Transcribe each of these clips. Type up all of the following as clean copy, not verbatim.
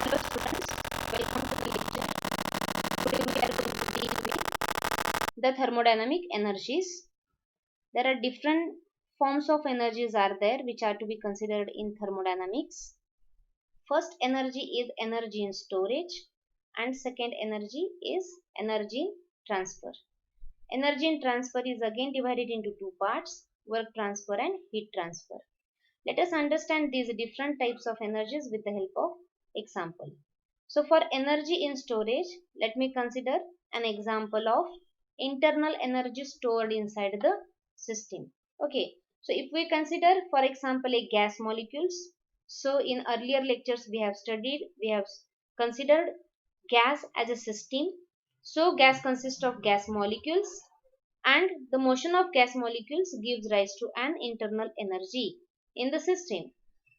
Hello students, welcome to the lecture. Today we are going to deal with the thermodynamic energies. There are different forms of energies are there which are to be considered in thermodynamics. First energy is energy in storage and second energy is energy in transfer. Energy in transfer is again divided into two parts, work transfer and heat transfer. Let us understand these different types of energies with the help of example. So for energy in storage, let me consider an example of internal energy stored inside the system. Okay, so if we consider for example a gas molecules, so in earlier lectures we have studied, we have considered gas as a system. So gas consists of gas molecules and the motion of gas molecules gives rise to an internal energy in the system.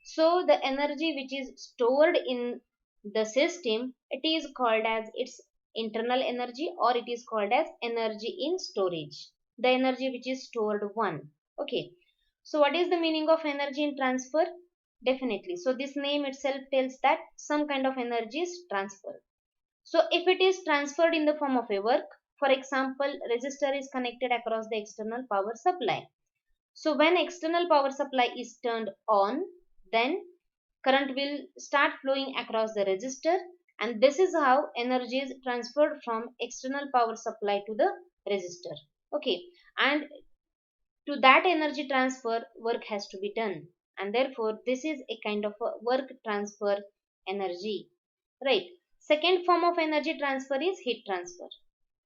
So the energy which is stored in the system, it is called as its internal energy or it is called as energy in storage. The energy which is stored one. Okay. So what is the meaning of energy in transfer? Definitely. So this name itself tells that some kind of energy is transferred. So if it is transferred in the form of a work, for example, resistor is connected across the external power supply. So when external power supply is turned on, then current will start flowing across the resistor and this is how energy is transferred from external power supply to the resistor. Okay, and to that energy transfer work has to be done and therefore this is a kind of a work transfer energy, right? Second form of energy transfer is heat transfer.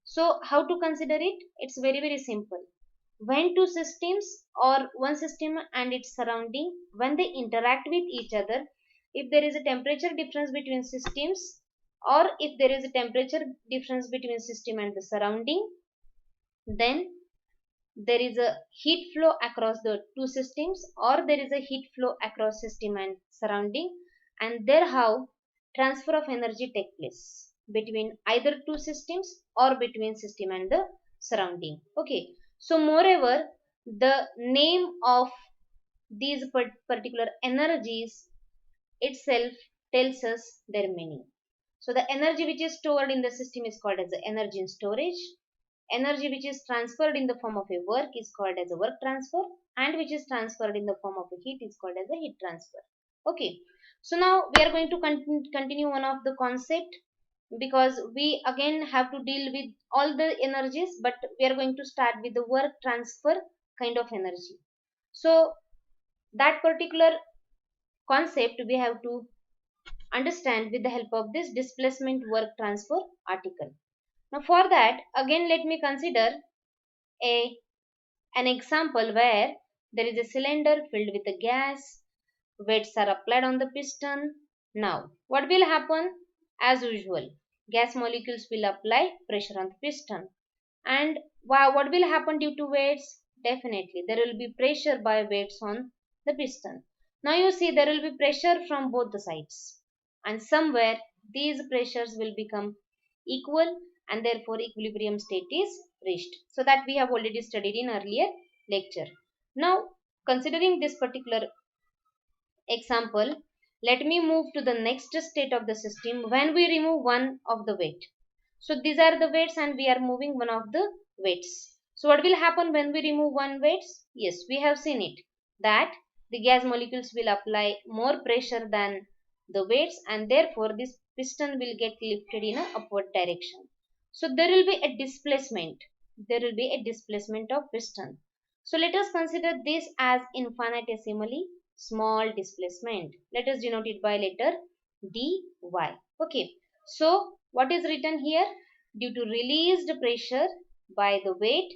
So how to consider it? It's very simple. When two systems or one system and its surrounding, when they interact with each other, if there is a temperature difference between systems or if there is a temperature difference between system and the surrounding, then there is a heat flow across the two systems or there is a heat flow across system and surrounding and there how transfer of energy take place between either two systems or between system and the surrounding. Okay, so moreover the name of these particular energies itself tells us their meaning. So the energy which is stored in the system is called as the energy in storage. Energy which is transferred in the form of a work is called as a work transfer and which is transferred in the form of a heat is called as a heat transfer. Okay. So now we are going to continue one of the concept because we again have to deal with all the energies but we are going to start with the work transfer kind of energy. So that particular concept we have to understand with the help of this displacement work transfer article. Now for that again let me consider a an example where there is a cylinder filled with a gas, weights are applied on the piston. Now, what will happen? As usual, gas molecules will apply pressure on the piston. And what will happen due to weights? Definitely, there will be pressure by weights on the piston. Now you see there will be pressure from both the sides. And somewhere these pressures will become equal and therefore equilibrium state is reached. So that we have already studied in earlier lecture. Now considering this particular example, let me move to the next state of the system when we remove one of the weight. So these are the weights and we are moving one of the weights. So what will happen when we remove one weights? Yes, we have seen it that the gas molecules will apply more pressure than the weights and therefore this piston will get lifted in a upward direction. So there will be a displacement. There will be a displacement of piston. So let us consider this as infinitesimally small displacement. Let us denote it by letter dy. Okay. So what is written here? Due to released pressure by the weight,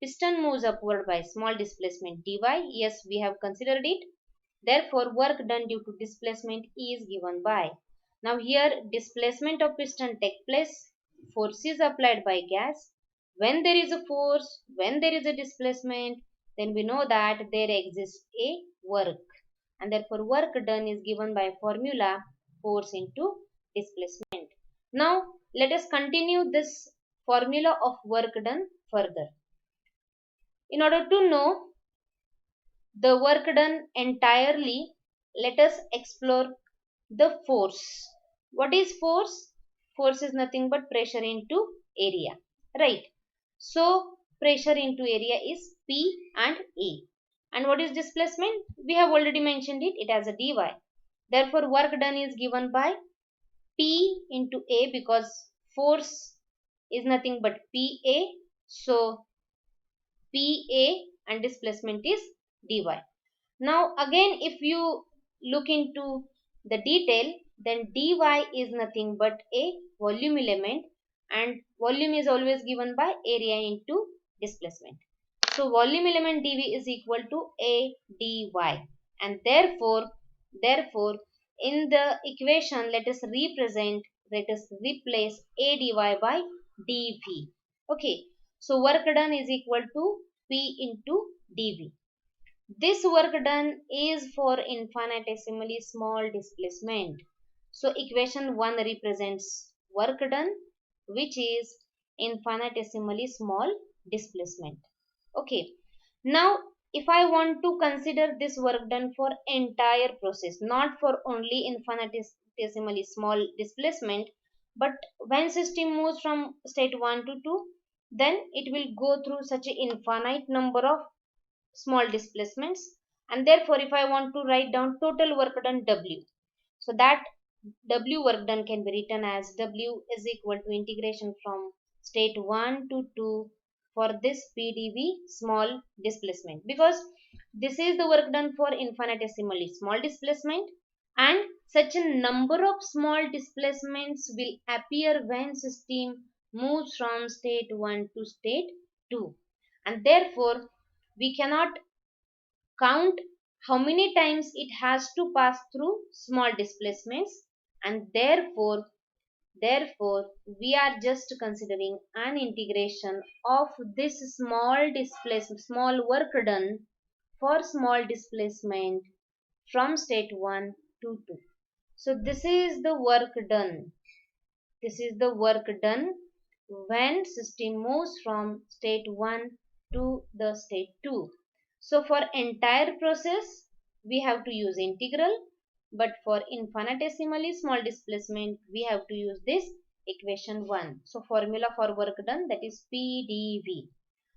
piston moves upward by small displacement dy. Yes, we have considered it. Therefore, work done due to displacement is given by. Now here displacement of piston take place. Force is applied by gas. When there is a force, when there is a displacement, then we know that there exists a work. And therefore work done is given by formula force into displacement. Now let us continue this formula of work done further. In order to know the work done entirely, let us explore the force. What is force? Force is nothing but pressure into area, right? So pressure into area is P and A. And what is displacement? We have already mentioned it. It has a dy. Therefore, work done is given by P into A, because force is nothing but PA. So PA and displacement is dy. Now again, if you look into the detail, then dy is nothing but a volume element, and volume is always given by area into displacement. So volume element dv is equal to a dy, and therefore in the equation let us replace a dy by dv. Okay, so work done is equal to p into dv. This work done is for infinitesimally small displacement. So equation 1 represents work done, which is infinitesimally small displacement. Okay. Now if I want to consider this work done for entire process, not for only infinitesimally small displacement, but when system moves from state 1 to 2, then it will go through such an infinite number of small displacements, and therefore if I want to write down total work done W, so that W work done can be written as W is equal to integration from state 1 to 2 for this PdV small displacement, because this is the work done for infinitesimally small displacement, and such a number of small displacements will appear when system moves from state 1 to state 2, and therefore we cannot count how many times it has to pass through small displacements, and therefore we are just considering an integration of this small work done for small displacement from state 1 to 2. So this is the work done when system moves from state 1 to the state 2. So for entire process we have to use integral, but for infinitesimally small displacement we have to use this equation 1. So formula for work done, that is PdV.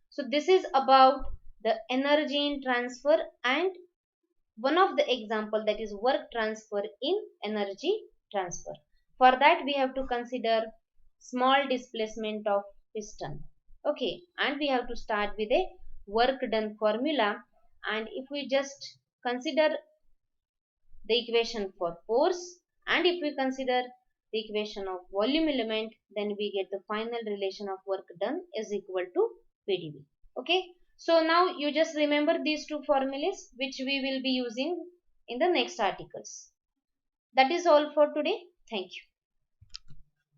So this is about the energy in transfer, and one of the example, that is work transfer in energy transfer. For that we have to consider small displacement of piston. Okay, and we have to start with a work done formula, and if we just consider the equation for force, and if we consider the equation of volume element, then we get the final relation of work done is equal to PdV. Okay, so now you just remember these two formulas which we will be using in the next articles. That is all for today. Thank you.